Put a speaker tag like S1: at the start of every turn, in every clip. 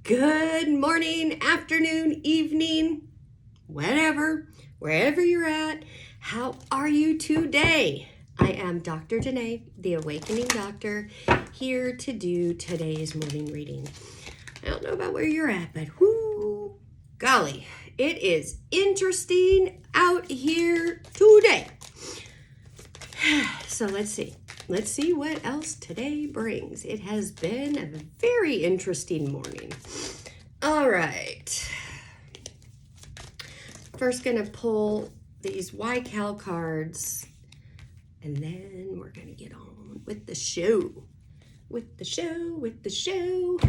S1: Good morning, afternoon, evening, whatever, wherever you're at. How are you today? I am Dr. Danae, the Awakening Doctor, here to do today's morning reading. I don't know about where you're at, but whoo, golly, it is interesting out here today. So let's see. Let's see what else today brings. It has been a very interesting morning. All right. First going to pull these YCal cards, and then we're going to get on with the show. With the show.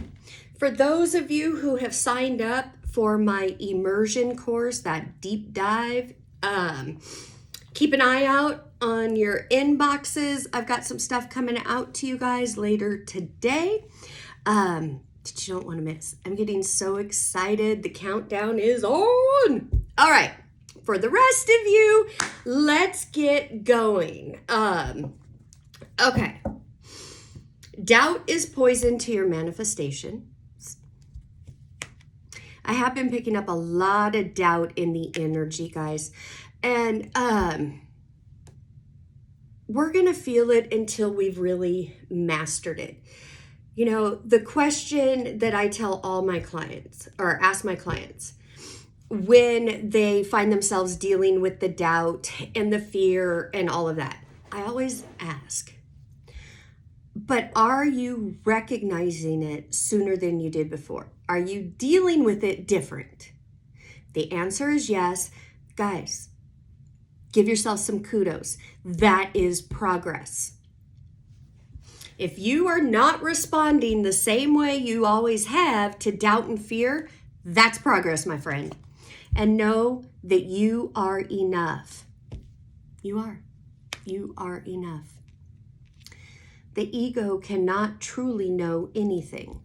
S1: For those of you who have signed up for my immersion course, that deep dive, keep an eye out on your inboxes. I've got some stuff coming out to you guys later today that you don't want to miss. I'm getting so excited. The countdown is on. All right. For the rest of you, let's get going. Okay. Doubt is poison to your manifestation. I have been picking up a lot of doubt in the energy, guys. And we're going to feel it until we've really mastered it. You know, the question that I tell all my clients, or ask my clients, when they find themselves dealing with the doubt and the fear and all of that, I always ask, but are you recognizing it sooner than you did before? Are you dealing with it different? The answer is yes. Guys, give yourself some kudos. That is progress. If you are not responding the same way you always have to doubt and fear, that's progress, my friend. And know that you are enough. You are. You are enough. The ego cannot truly know anything.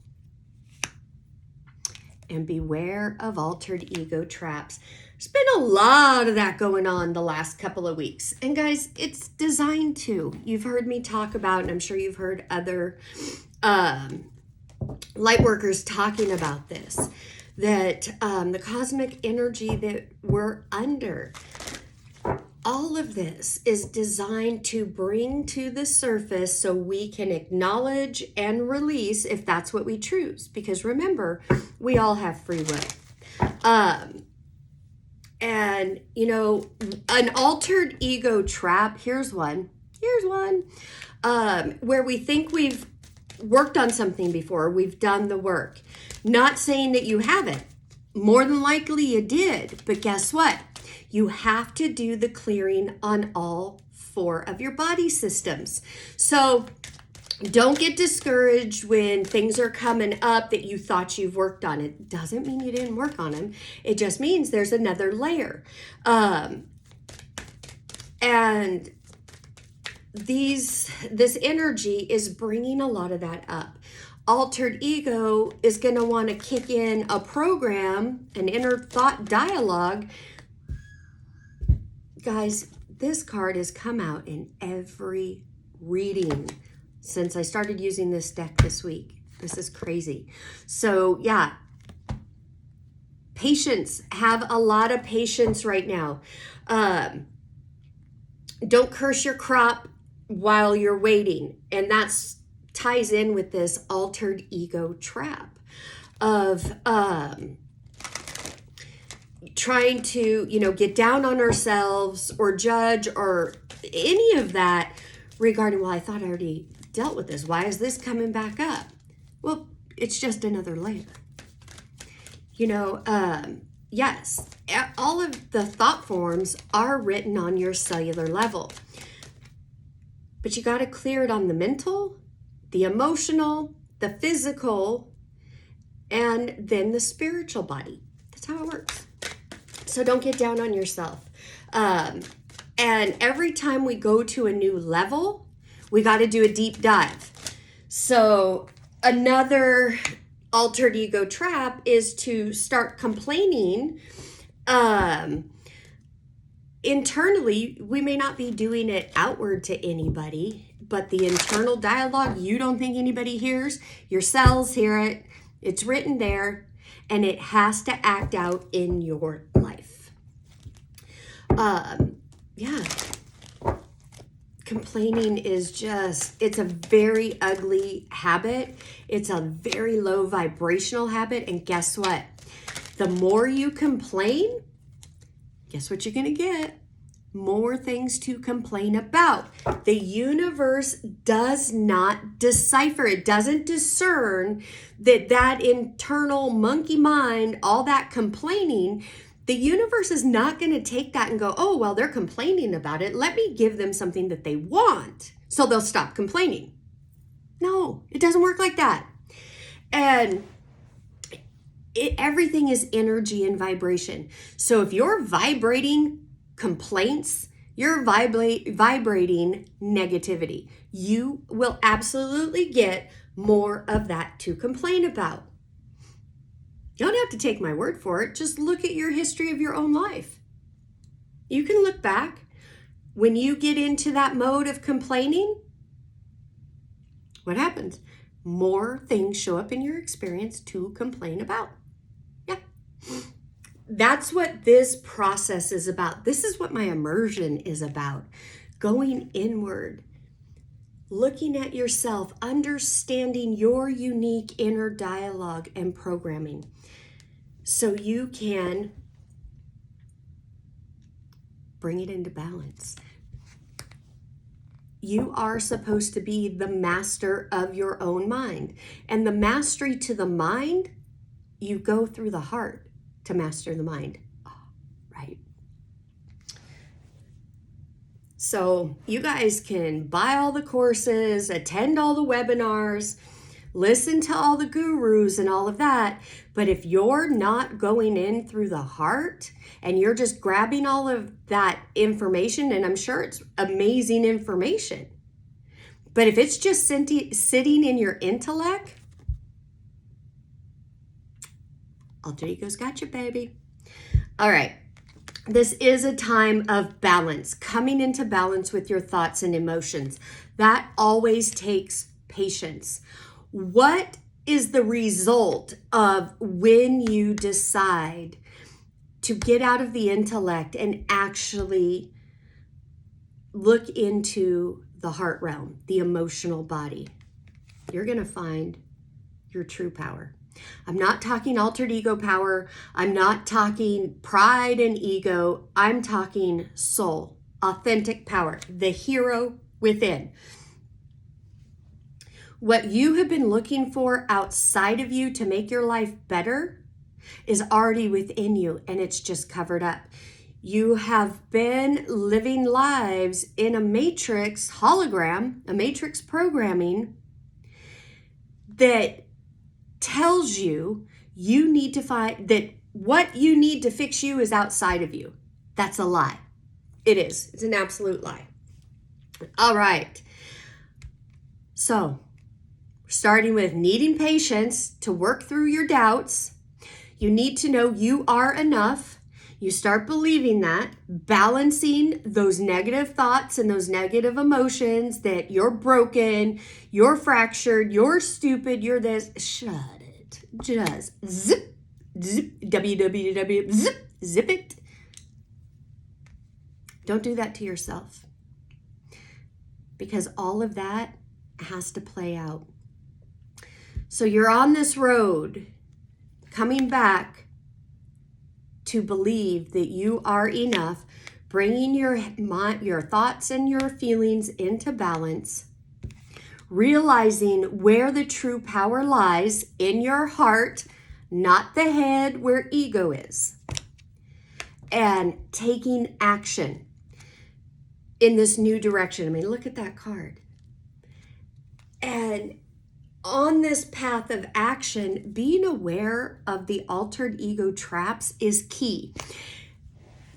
S1: And beware of altered ego traps. There's been a lot of that going on the last couple of weeks. And guys, it's designed to. You've heard me talk about, and I'm sure you've heard other light workers talking about this, that the cosmic energy that we're under, all of this is designed to bring to the surface so we can acknowledge and release if that's what we choose. Because remember, we all have free will. And, you know, an altered ego trap, here's one, where we think we've worked on something before, we've done the work. Not saying that you haven't. More than likely you did, but guess what? You have to do the clearing on all 4 of your body systems. So don't get discouraged when things are coming up that you thought you've worked on. It doesn't mean you didn't work on them. It just means there's another layer. And this energy is bringing a lot of that up. Altered ego is going to want to kick in a program, an inner thought dialogue. Guys, this card has come out in every reading since I started using this deck this week. This is crazy. So yeah, patience. Have a lot of patience right now. Don't curse your crop while you're waiting. And that's ties in with this altered ego trap of trying to, you know, get down on ourselves or judge or any of that regarding, well, I thought I already dealt with this. Why is this coming back up? Well, it's just another layer. You know, yes, all of the thought forms are written on your cellular level, but you got to clear it on the mental, the emotional, the physical, and then the spiritual body. That's how it works. So don't get down on yourself. And every time we go to a new level, we got to do a deep dive. So another altered ego trap is to start complaining. Internally, we may not be doing it outward to anybody, but the internal dialogue, you don't think anybody hears, your cells hear it, It's written there, and it has to act out in your life. Yeah. Complaining is just, it's a very ugly habit. It's a very low vibrational habit. And guess what? The more you complain, guess what you're going to get? More things to complain about. The universe does not decipher. It doesn't discern that internal monkey mind, all that complaining. The universe is not going to take that and go, oh, well, they're complaining about it. Let me give them something that they want so they'll stop complaining. No, it doesn't work like that. And everything is energy and vibration. So if you're vibrating complaints, you're vibrating negativity. You will absolutely get more of that to complain about. You don't have to take my word for it. Just look at your history of your own life. You can look back. When you get into that mode of complaining, what happens? More things show up in your experience to complain about. Yeah. That's what this process is about. This is what my immersion is about. Going inward, looking at yourself, understanding your unique inner dialogue and programming so you can bring it into balance. You are supposed to be the master of your own mind. And the mastery to the mind, you go through the heart to master the mind. Right? So you guys can buy all the courses, attend all the webinars, listen to all the gurus and all of that. But if you're not going in through the heart and you're just grabbing all of that information, and I'm sure it's amazing information, but if it's just sitting in your intellect, alter ego's got you, baby. All right. This is a time of balance, coming into balance with your thoughts and emotions. That always takes patience. What is the result of when you decide to get out of the intellect and actually look into the heart realm, the emotional body? You're going to find your true power. I'm not talking altered ego power. I'm not talking pride and ego. I'm talking soul, authentic power, the hero within. What you have been looking for outside of you to make your life better is already within you, and it's just covered up. You have been living lives in a matrix hologram, a matrix programming that tells you you need to find that what you need to fix you is outside of you. That's a lie. It is. It's an absolute lie. All right. So, starting with needing patience to work through your doubts, you need to know you are enough. You start believing that, balancing those negative thoughts and those negative emotions that you're broken, you're fractured, you're stupid, you're this. Shut it. Just zip, www, zip it. Don't do that to yourself, because all of that has to play out. So you're on this road coming back to believe that you are enough, bringing your thoughts and your feelings into balance, realizing where the true power lies in your heart, not the head where ego is, and taking action in this new direction. I mean, look at that card. And on this path of action, being aware of the altered ego traps is key.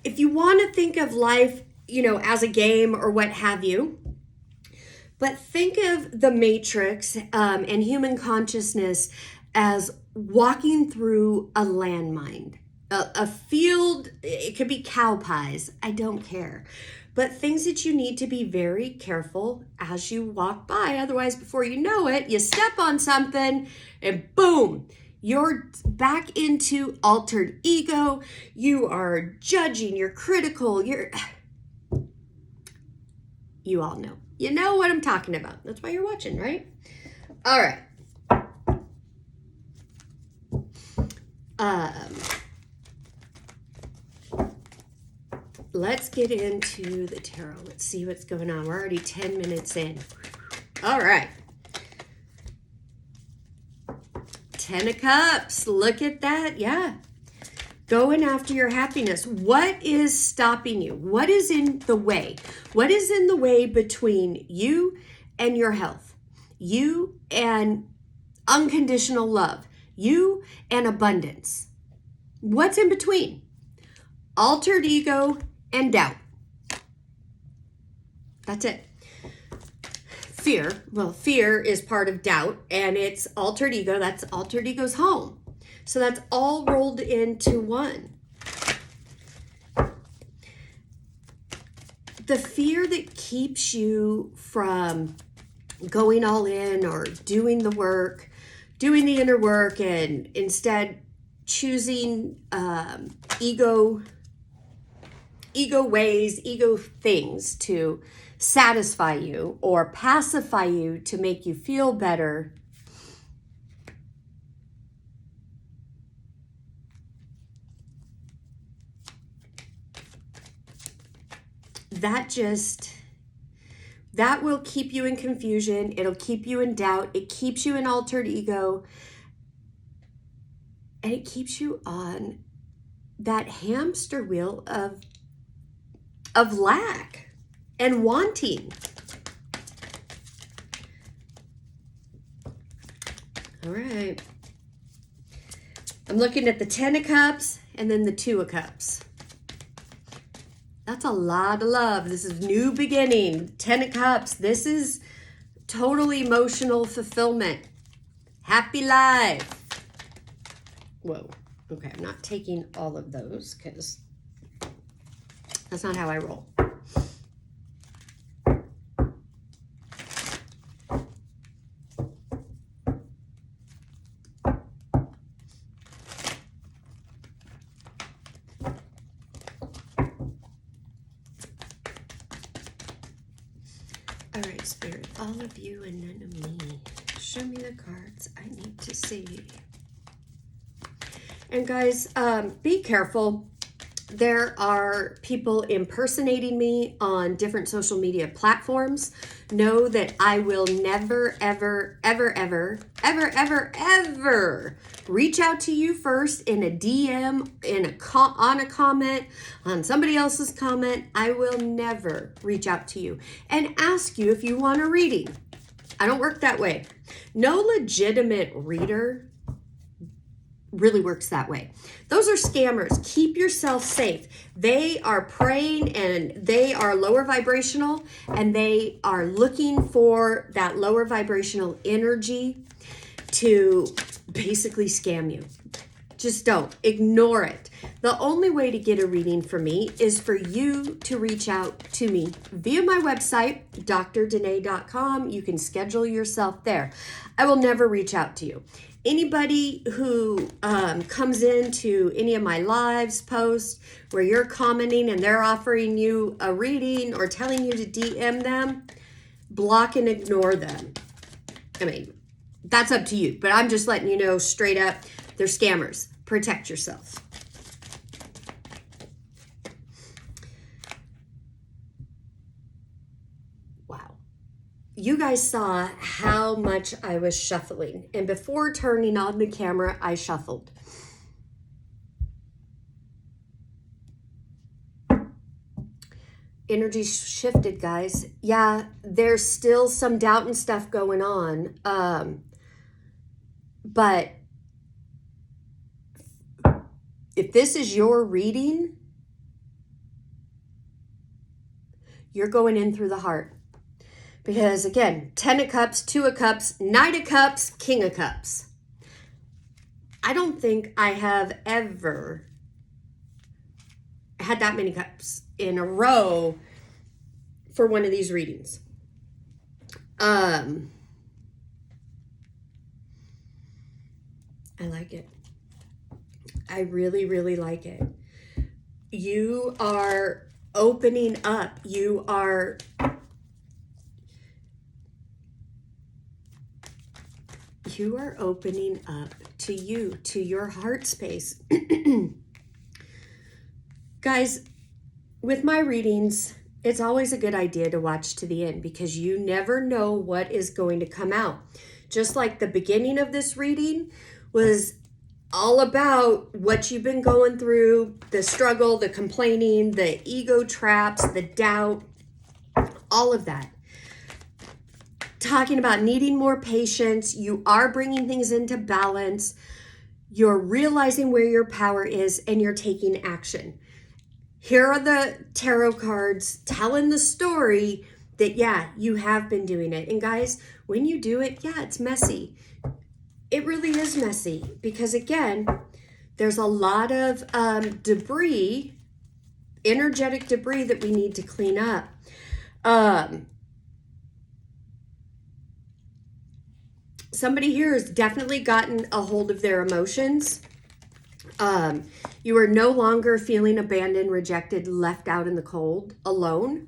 S1: If you want to think of life, as a game or what have you, but think of the matrix and human consciousness as walking through a landmine, a field. It could be cow pies. I don't care. But things that you need to be very careful as you walk by. Otherwise, before you know it, you step on something and boom, You're back into altered ego. You are judging. You're critical. You all know. You know what I'm talking about. That's why you're watching, right? All right. Let's get into the tarot. Let's see what's going on. We're already 10 minutes in. All right. 10 of Cups. Look at that. Yeah. Going after your happiness. What is stopping you? What is in the way? What is in the way between you and your health? You and unconditional love? You and abundance? What's in between? Altered ego and doubt. That's it. Fear. Well, fear is part of doubt, and it's altered ego. That's altered ego's home. So that's all rolled into one. The fear that keeps you from going all in or doing the work, doing the inner work, and instead choosing ego ways, ego things to satisfy you or pacify you to make you feel better. That will keep you in confusion. It'll keep you in doubt. It keeps you in altered ego. And it keeps you on that hamster wheel of lack and wanting. All right. I'm looking at the 10 of Cups and then the 2 of Cups. That's a lot of love. This is new beginning. 10 of Cups. This is total emotional fulfillment. Happy life. Whoa. Okay, I'm not taking all of those because that's not how I roll. All right, Spirit, all of you and none of me. Show me the cards I need to see. And guys, be careful. There are people impersonating me on different social media platforms. Know that I will never, ever, ever, ever, ever, ever, ever reach out to you first in a DM, on a comment, on somebody else's comment. I will never reach out to you and ask you if you want a reading. I don't work that way. No legitimate reader really works that way. Those are scammers. Keep yourself safe. They are preying and they are lower vibrational and they are looking for that lower vibrational energy to basically scam you. Just don't. Ignore it. The only way to get a reading from me is for you to reach out to me via my website, drdanae.com. You can schedule yourself there. I will never reach out to you. Anybody who comes into any of my lives posts where you're commenting and they're offering you a reading or telling you to DM them, block and ignore them. I mean, that's up to you, but I'm just letting you know straight up, they're scammers. Protect yourself. Wow. You guys saw how much I was shuffling, and before turning on the camera, I shuffled. Energy shifted, guys. Yeah, there's still some doubt and stuff going on, but if this is your reading, you're going in through the heart. Because again, 10 of Cups, 2 of Cups, Knight of Cups, King of Cups. I don't think I have ever had that many cups in a row for one of these readings. I like it. I really, really like it. You are opening up. You are opening up to you, to your heart space. Guys, with my readings, it's always a good idea to watch to the end because you never know what is going to come out. Just like the beginning of this reading was all about what you've been going through, the struggle, the complaining, the ego traps, the doubt, all of that. Talking about needing more patience. You are bringing things into balance. You're realizing where your power is and you're taking action. Here are the tarot cards telling the story that, yeah, you have been doing it. And guys, when you do it, yeah, it's messy. It really is messy because, again, there's a lot of debris, energetic debris that we need to clean up. Somebody here has definitely gotten a hold of their emotions. You are no longer feeling abandoned, rejected, left out in the cold, alone.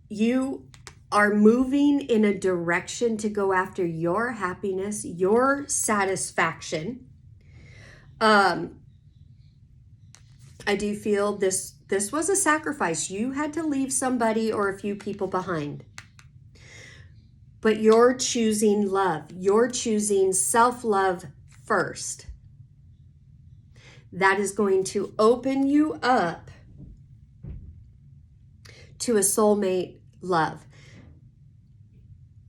S1: You are moving in a direction to go after your happiness, your satisfaction. I do feel this was a sacrifice. You had to leave somebody or a few people behind. But you're choosing love. You're choosing self-love first. That is going to open you up to a soulmate love.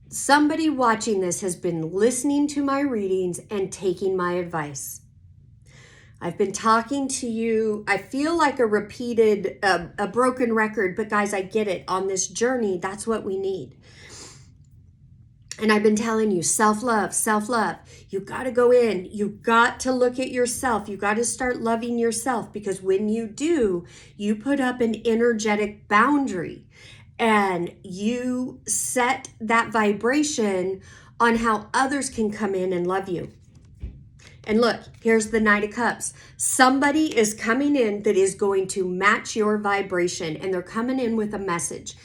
S1: Somebody watching this has been listening to my readings and taking my advice. I've been talking to you. I feel like a repeated, a broken record, but guys, I get it. On this journey, that's what we need. And I've been telling you, self-love, self-love. You got to go in. You got to look at yourself. You got to start loving yourself because when you do, you put up an energetic boundary and you set that vibration on how others can come in and love you. And look, here's the Knight of Cups. Somebody is coming in that is going to match your vibration and they're coming in with a message.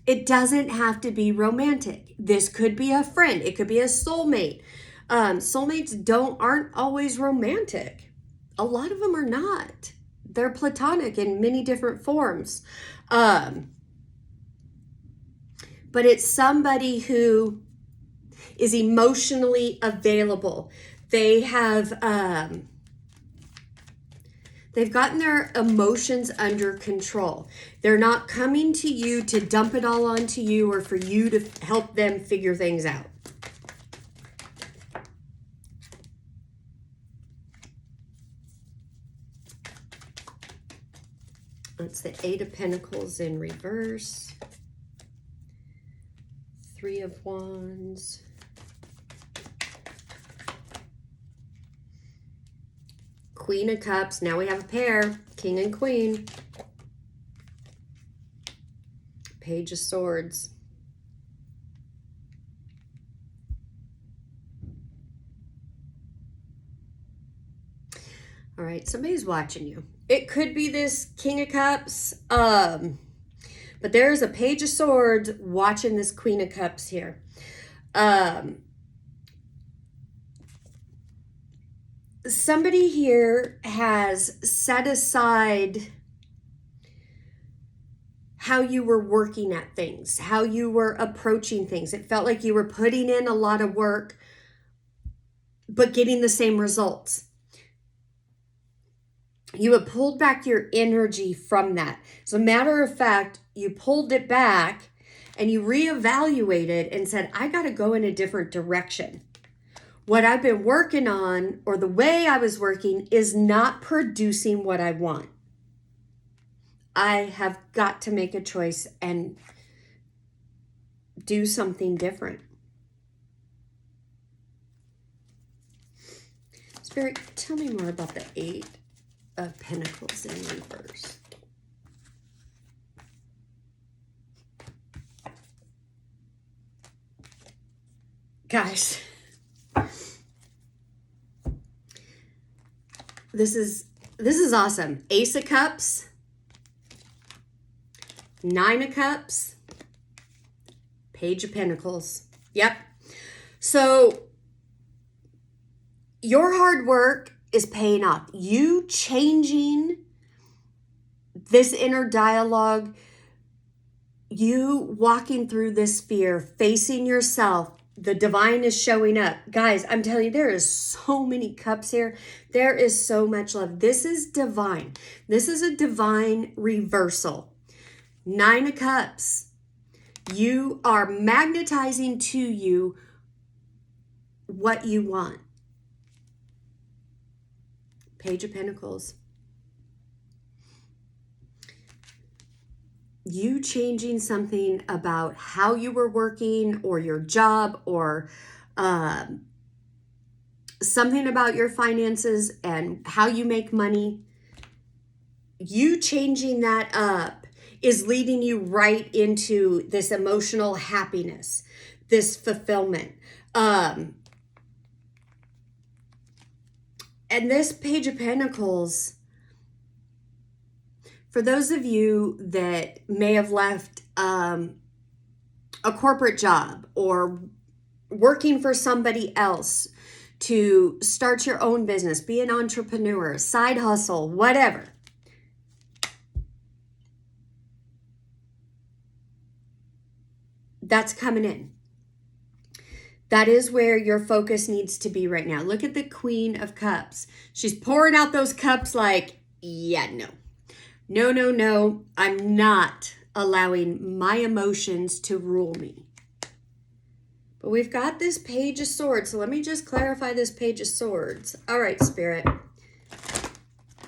S1: It doesn't have to be romantic. This could be a friend. It could be a soulmate. Soulmates aren't always romantic. A lot of them are not. They're platonic in many different forms. But it's somebody who is emotionally available. They have they've gotten their emotions under control. They're not coming to you to dump it all onto you or for you to help them figure things out. That's the Eight of Pentacles in reverse. Three of Wands. Queen of Cups. Now we have a pair. King and Queen. Page of Swords. All right, somebody's watching you. It could be this King of Cups, but there's a Page of Swords watching this Queen of Cups here. Somebody here has set aside how you were working at things, how you were approaching things. It felt like you were putting in a lot of work, but getting the same results. You have pulled back your energy from that. As a matter of fact, you pulled it back and you reevaluated and said, I got to go in a different direction. What I've been working on or the way I was working is not producing what I want. I have got to make a choice and do something different. Spirit, tell me more about the Eight of Pentacles in reverse. Guys, This is awesome. Ace of Cups, Nine of Cups, Page of Pentacles. Yep. So your hard work is paying off. You changing this inner dialogue, you walking through this fear, facing yourself, the divine is showing up. Guys, I'm telling you, there is so many cups here. There is so much love. This is divine. This is a divine reversal. Nine of Cups. You are magnetizing to you what you want. Page of Pentacles. You changing something about how you were working or your job or something about your finances and how you make money. You changing that up is leading you right into this emotional happiness, this fulfillment. And this Page of Pentacles, for those of you that may have left a corporate job or working for somebody else to start your own business, be an entrepreneur, side hustle, whatever. That's coming in. That is where your focus needs to be right now. Look at the Queen of Cups. She's pouring out those cups like, yeah, no. No, no, no. I'm not allowing my emotions to rule me. But we've got this Page of Swords. So let me just clarify this Page of Swords. All right, Spirit.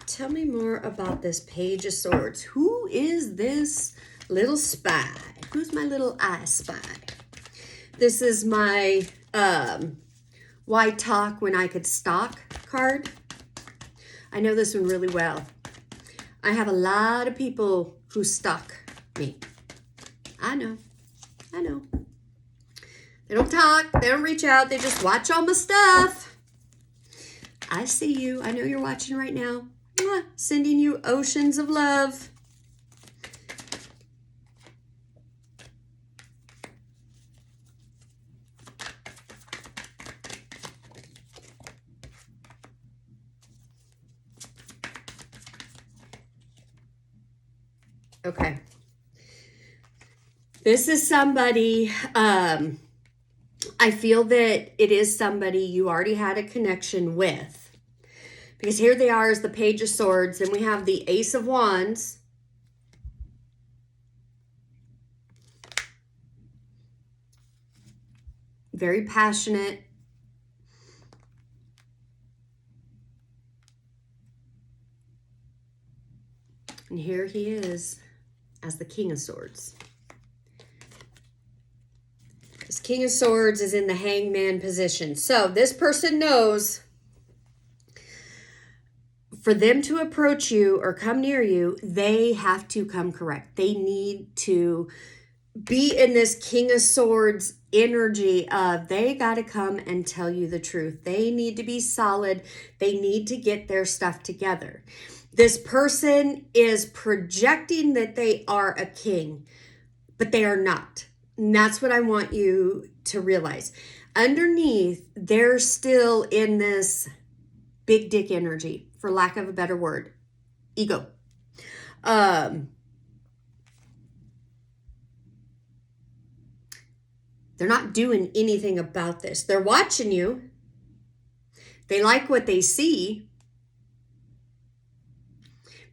S1: Tell me more about this Page of Swords. Who is this little spy? Who's my little I spy? This is my Why Talk When I Could Stalk card. I know this one really well. I have a lot of people who stalk me. I know. They don't talk. They don't reach out. They just watch all my stuff. I see you. I know you're watching right now. Mwah. Sending you oceans of love. Okay. This is somebody, I feel that it is somebody you already had a connection with. Because here they are as the Page of Swords. Then we have the Ace of Wands. Very passionate. And here he is as the King of Swords. This King of Swords is in the Hangman position. So this person knows for them to approach you or come near you, they have to come correct. They need to be in this King of Swords energy of they got to come and tell you the truth. They need to be solid. They need to get their stuff together. This person is projecting that they are a king, but they are not. And that's what I want you to realize. Underneath, they're still in this big dick energy, for lack of a better word. Ego. They're not doing anything about this. They're watching you. They like what they see,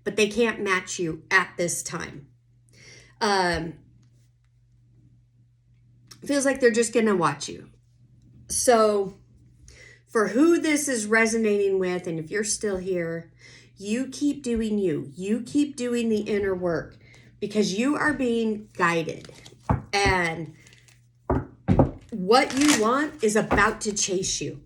S1: but they can't match you at this time. Feels like they're just going to watch you. So for who this is resonating with, and if you're still here, you keep doing you. You keep doing the inner work because you are being guided. And what you want is about to chase you.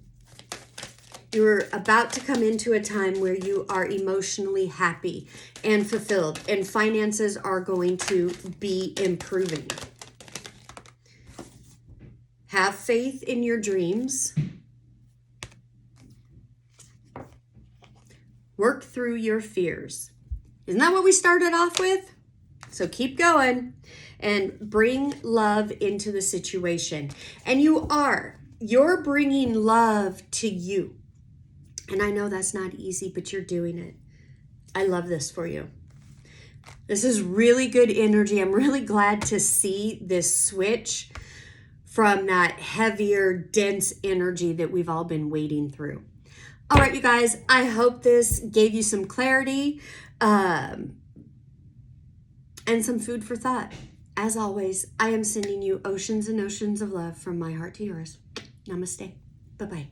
S1: You're about to come into a time where you are emotionally happy and fulfilled, and finances are going to be improving. Have faith in your dreams. Work through your fears. Isn't that what we started off with? So keep going and bring love into the situation. And you're bringing love to you. And I know that's not easy, but you're doing it. I love this for you. This is really good energy. I'm really glad to see this switch from that heavier, dense energy that we've all been wading through. All right, you guys, I hope this gave you some clarity and some food for thought. As always, I am sending you oceans and oceans of love from my heart to yours. Namaste. Bye-bye.